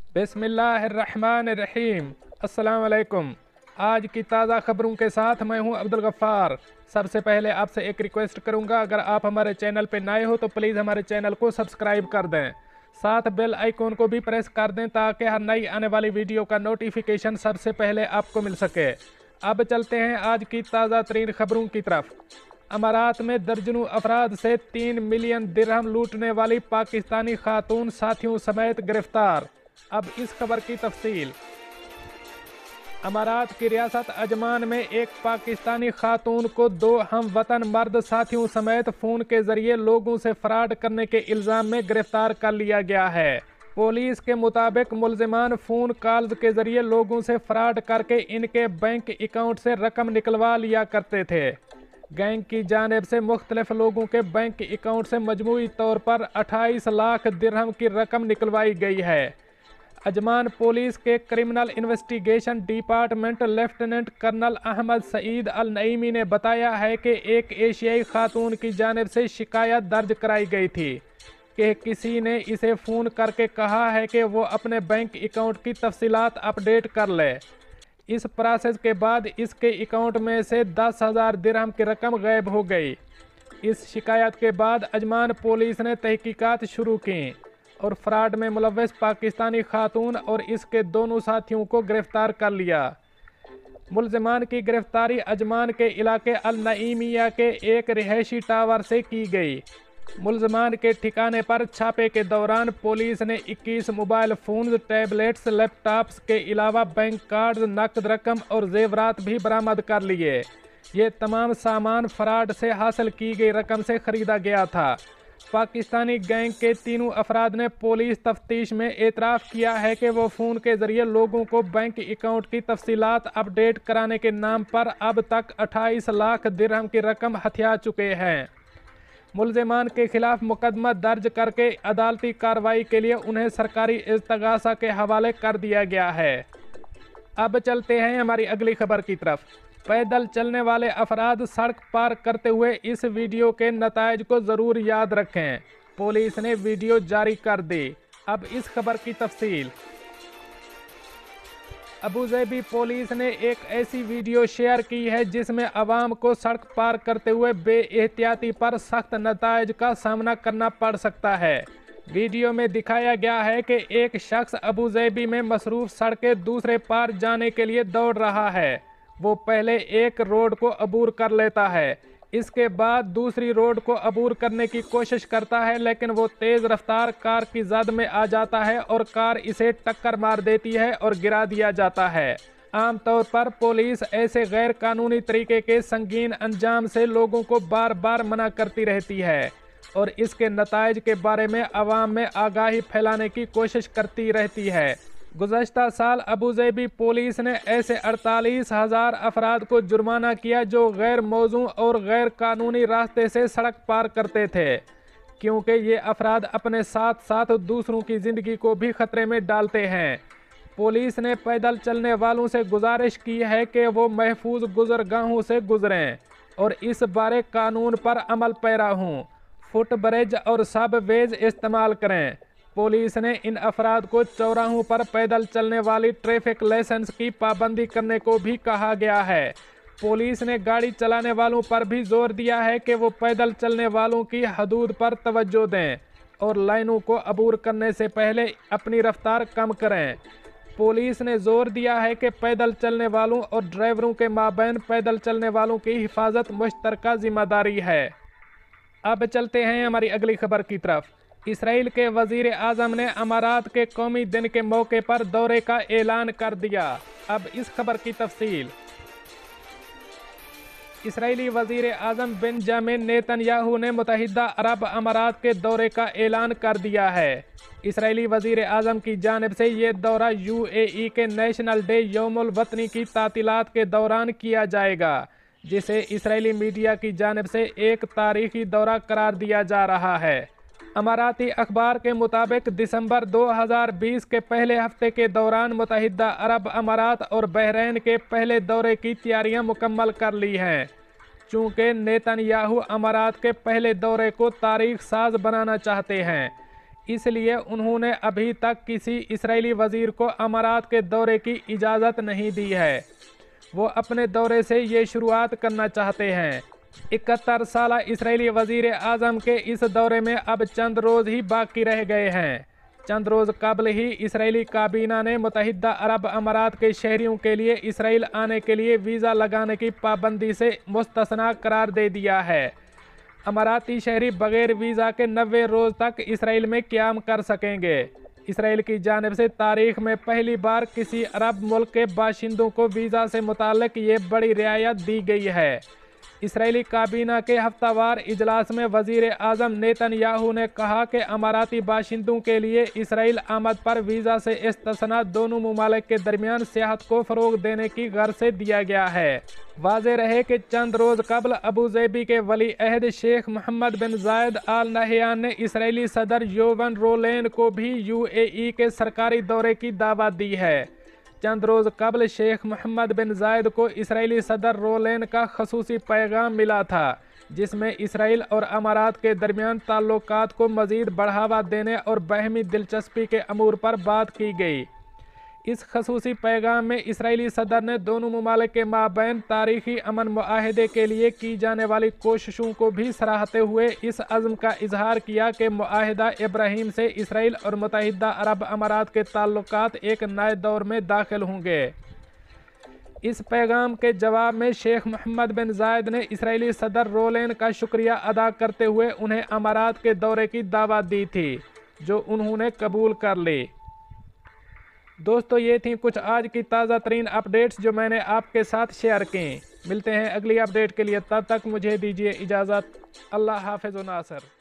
बिस्मिल्लाहिर्रहमानिर्रहीम। अस्सलाम वालेकुम। आज की ताज़ा खबरों के साथ मैं हूं अब्दुल गफ्फार। सबसे पहले आपसे एक रिक्वेस्ट करूंगा, अगर आप हमारे चैनल पर नए हो तो प्लीज़ हमारे चैनल को सब्सक्राइब कर दें, साथ बेल आइकॉन को भी प्रेस कर दें ताकि हर नई आने वाली वीडियो का नोटिफिकेशन सबसे पहले आपको मिल सके। अब चलते हैं आज की ताज़ा तरीन खबरों की तरफ। अमारात में दर्जनों अफराद से 3 मिलियन दिरहम लूटने वाली पाकिस्तानी खातून साथियों समेत गिरफ्तार। अब इस खबर की तफसील। अमारात की रियासत अजमान में एक पाकिस्तानी खातून को 2 हम वतन मर्द साथियों समेत फ़ोन के जरिए लोगों से फ्रॉड करने के इल्ज़ाम में गिरफ्तार कर लिया गया है। पुलिस के मुताबिक मुलजिमान फ़ोन कॉल्स के जरिए लोगों से फ्रॉड करके इनके बैंक अकाउंट से रकम निकलवा लिया करते थे। गैंग की जानिब से मुख्तलिफ लोगों के बैंक अकाउंट से मजमूई तौर पर 28 लाख दिरहम की रकम निकलवाई गई है। अजमान पुलिस के criminal investigation department lieutenant colonel Ahmed Saeed Al Nuaimi ने बताया है कि एक एशियाई खातून की जानिब से शिकायत दर्ज कराई गई थी कि किसी ने इसे फ़ोन करके कहा है कि वो अपने बैंक अकाउंट की तफसीलात अपडेट कर ले। इस प्रोसेस के बाद इसके अकाउंट में से 10,000 दिरहम की रकम गायब हो गई। इस शिकायत के बाद अजमान पुलिस ने तहकीकात शुरू की और फ्रॉड में मुलव्वस पाकिस्तानी खातून और इसके दोनों साथियों को गिरफ्तार कर लिया। मुलजिमान की गिरफ्तारी अजमान के इलाके अल नईमिया के एक रिहायशी टावर से की गई। मुलजिमान के ठिकाने पर छापे के दौरान पुलिस ने 21 मोबाइल फ़ोन, टैबलेट्स, लैपटॉप्स के अलावा बैंक कार्ड, नकद रकम और जेवरात भी बरामद कर लिए। ये तमाम सामान फ्रॉड से हासिल की गई रकम से ख़रीदा गया था। पाकिस्तानी गैंग के तीनों अफराद ने पुलिस तफ्तीश में एतराफ़ किया है कि वो फ़ोन के ज़रिए लोगों को बैंक अकाउंट की तफसीलात अपडेट कराने के नाम पर अब तक 28 लाख दिरहम की रकम हथिया चुके हैं। मुलजिमान के खिलाफ मुकदमा दर्ज करके अदालती कार्रवाई के लिए उन्हें सरकारी इस्तगासा के हवाले कर दिया गया है। अब चलते हैं हमारी अगली खबर की तरफ। पैदल चलने वाले अफराद सड़क पार करते हुए इस वीडियो के नताइज को ज़रूर याद रखें। पुलिस ने वीडियो जारी कर दी। अब इस खबर की तफसील। अबूज़ेबी पुलिस ने एक ऐसी वीडियो शेयर की है जिसमें अवाम को सड़क पार करते हुए बेएहतियाती पर सख्त नताइज का सामना करना पड़ सकता है। वीडियो में दिखाया गया है कि एक शख्स अबूज़ेबी में मसरूफ़ सड़कें दूसरे पार जाने के लिए दौड़ रहा है। वो पहले एक रोड को अबूर कर लेता है, इसके बाद दूसरी रोड को अबूर करने की कोशिश करता है, लेकिन वो तेज़ रफ्तार कार की जद में आ जाता है और कार इसे टक्कर मार देती है और गिरा दिया जाता है। आमतौर पर पुलिस ऐसे गैर कानूनी तरीके के संगीन अंजाम से लोगों को बार बार मना करती रहती है और इसके नताइज के बारे में अवाम में आगाही फैलाने की कोशिश करती रहती है। गुज़श्ता साल अबूज़ेबी पुलिस ने ऐसे 48,000 अफराद को जुर्माना किया जो गैर मौजू और गैर कानूनी रास्ते से सड़क पार करते थे, क्योंकि ये अफराद अपने साथ साथ दूसरों की ज़िंदगी को भी ख़तरे में डालते हैं। पुलिस ने पैदल चलने वालों से गुजारिश की है कि वो महफूज गुज़रगाहों से गुजरें और इस बारे कानून पर अमल पैरा हों, फुट ब्रिज और सब वेज इस्तेमाल करें। पुलिस ने इन अफराद को चौराहों पर पैदल चलने वाली ट्रैफिक लाइसेंस की पाबंदी करने को भी कहा गया है। पुलिस ने गाड़ी चलाने वालों पर भी जोर दिया है कि वो पैदल चलने वालों की हदूद पर तवज्जो दें और लाइनों को अबूर करने से पहले अपनी रफ्तार कम करें। पुलिस ने जोर दिया है कि पैदल चलने वालों और ड्राइवरों के माबैन पैदल चलने वालों की हिफाजत मुश्तरका जिम्मेदारी है। अब चलते हैं हमारी अगली खबर की तरफ। इसराइल के वज़ीर आज़म ने अमारात के कौमी दिन के मौके पर दौरे का ऐलान कर दिया। अब इस खबर की तफसील। इसराइली वज़ीर आज़म बेंजामिन नेतन्याहू ने मुत्तहिदा अरब अमारात के दौरे का ऐलान कर दिया है। इसराइली वज़ीर आज़म की जानिब से ये दौरा UAE के नेशनल डे यौमुल वतनी की तातीलात के दौरान किया जाएगा, जिसे इसराइली मीडिया की जानिब से एक तारीखी दौरा करार दिया जा रहा है। अमाराती अखबार के मुताबिक दिसंबर 2020 के पहले हफ्ते के दौरान मुत्तहिदा अरब अमारात और बहरीन के पहले दौरे की तैयारियां मुकम्मल कर ली हैं। चूँकि नेतन्याहू अमारात के पहले दौरे को तारीख साज बनाना चाहते हैं, اس لیے انہوں نے ابھی تک کسی اسرائیلی وزیر کو امارات کے دورے کی اجازت نہیں دی ہے۔ وہ اپنے دورے سے یہ شروعات کرنا چاہتے ہیں۔ 71 سالہ اسرائیلی وزیر اعظم کے اس دورے میں اب چند روز ہی باقی رہ گئے ہیں۔ چند روز قبل ہی اسرائیلی کابینہ نے متحدہ عرب امارات کے شہریوں کے لیے اسرائیل آنے کے لیے ویزا لگانے کی پابندی سے مستثنیٰ قرار دے دیا ہے۔ اماراتی شہری بغیر ویزا کے 90 روز تک اسرائیل میں قیام کر سکیں گے۔ اسرائیل کی جانب سے تاریخ میں پہلی بار کسی عرب ملک کے باشندوں کو ویزا سے متعلق یہ بڑی رعایت دی گئی ہے۔ اسرائیلی کابینہ کے ہفتہ وار اجلاس میں وزیر اعظم نیتن یاہو نے کہا کہ اماراتی باشندوں کے لیے اسرائیل آمد پر ویزا سے استثناء دونوں ممالک کے درمیان سیاحت کو فروغ دینے کی غرض سے دیا گیا ہے۔ واضح رہے کہ چند روز قبل ابوظہبی کے ولی عہد شیخ محمد بن زائد آل نہیان نے اسرائیلی صدر یوون رولین کو بھی UAE کے سرکاری دورے کی دعوت دی ہے۔ چند روز قبل شیخ محمد بن زائد کو اسرائیلی صدر رولین کا خصوصی پیغام ملا تھا، جس میں اسرائیل اور امارات کے درمیان تعلقات کو مزید بڑھاوا دینے اور باہمی دلچسپی کے امور پر بات کی گئی۔ اس خصوصی پیغام میں اسرائیلی صدر نے دونوں ممالک کے مابین تاریخی امن معاہدے کے لیے کی جانے والی کوششوں کو بھی سراہتے ہوئے اس عزم کا اظہار کیا کہ معاہدہ ابراہیم سے اسرائیل اور متحدہ عرب امارات کے تعلقات ایک نئے دور میں داخل ہوں گے۔ اس پیغام کے جواب میں شیخ محمد بن زائد نے اسرائیلی صدر رولین کا شکریہ ادا کرتے ہوئے انہیں امارات کے دورے کی دعوت دی تھی، جو انہوں نے قبول کر لی۔ دوستو، یہ تھیں کچھ آج کی تازہ ترین اپڈیٹس جو میں نے آپ کے ساتھ شیئر کیں۔ ملتے ہیں اگلی اپڈیٹ کے لیے، تب تک مجھے دیجیے اجازت۔ اللہ حافظ و ناصر۔